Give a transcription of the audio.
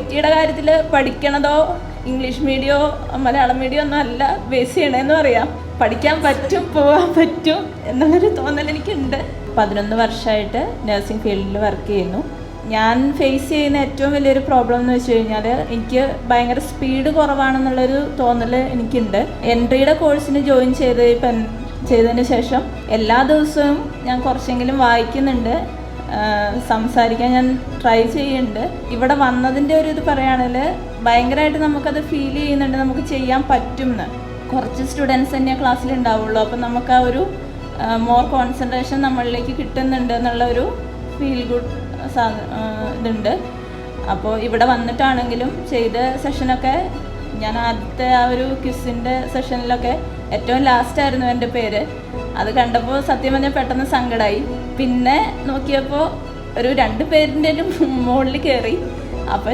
ക്വാളിറ്റിയുടെ കാര്യത്തിൽ പഠിക്കണതോ ഇംഗ്ലീഷ് മീഡിയമോ മലയാളം മീഡിയമോ ഒന്നും അല്ല ബേസ് ചെയ്യണമെന്ന് പറയാം. പഠിക്കാൻ പറ്റും, പോകാൻ പറ്റും എന്നുള്ളൊരു തോന്നൽ എനിക്കുണ്ട്. 11 വർഷമായിട്ട് നഴ്സിംഗ് ഫീൽഡിൽ വർക്ക് ചെയ്യുന്നു. ഞാൻ ഫേസ് ചെയ്യുന്ന ഏറ്റവും വലിയൊരു പ്രോബ്ലം എന്ന് വെച്ച് കഴിഞ്ഞാൽ എനിക്ക് ഭയങ്കര സ്പീഡ് കുറവാണെന്നുള്ളൊരു തോന്നൽ എനിക്കുണ്ട്. എൻട്രിയുടെ കോഴ്സിന് ജോയിൻ ചെയ്തതിന് ശേഷം എല്ലാ ദിവസവും ഞാൻ കുറച്ചെങ്കിലും വായിക്കുന്നുണ്ട്, സംസാരിക്കാൻ ഞാൻ ട്രൈ ചെയ്യുന്നുണ്ട്. ഇവിടെ വന്നതിൻ്റെ ഒരു ഇത് പറയുകയാണെങ്കിൽ ഭയങ്കരമായിട്ട് നമുക്കത് ഫീൽ ചെയ്യുന്നുണ്ട്, നമുക്ക് ചെയ്യാൻ പറ്റുമെന്ന്. കുറച്ച് സ്റ്റുഡൻസ് തന്നെ ക്ലാസ്സിൽ ഉണ്ടാവുള്ളൂ, അപ്പം നമുക്ക് ആ ഒരു മോർ കോൺസെൻട്രേഷൻ നമ്മളിലേക്ക് കിട്ടുന്നുണ്ട് എന്നുള്ള ഒരു ഫീൽ ഗുഡ് ഇതുണ്ട്. അപ്പോൾ ഇവിടെ വന്നിട്ടാണെങ്കിലും ചെയ്ത സെഷനൊക്കെ ഞാൻ ആദ്യത്തെ ആ ഒരു ക്വിസിൻ്റെ സെഷനിലൊക്കെ ഏറ്റവും ലാസ്റ്റായിരുന്നു എൻ്റെ പേര്. അത് കണ്ടപ്പോൾ സത്യം പറഞ്ഞാൽ പെട്ടെന്ന് സങ്കടമായി. പിന്നെ നോക്കിയപ്പോൾ ഒരു 2 പേരിൻ്റെ മുകളിൽ കയറി. അപ്പോൾ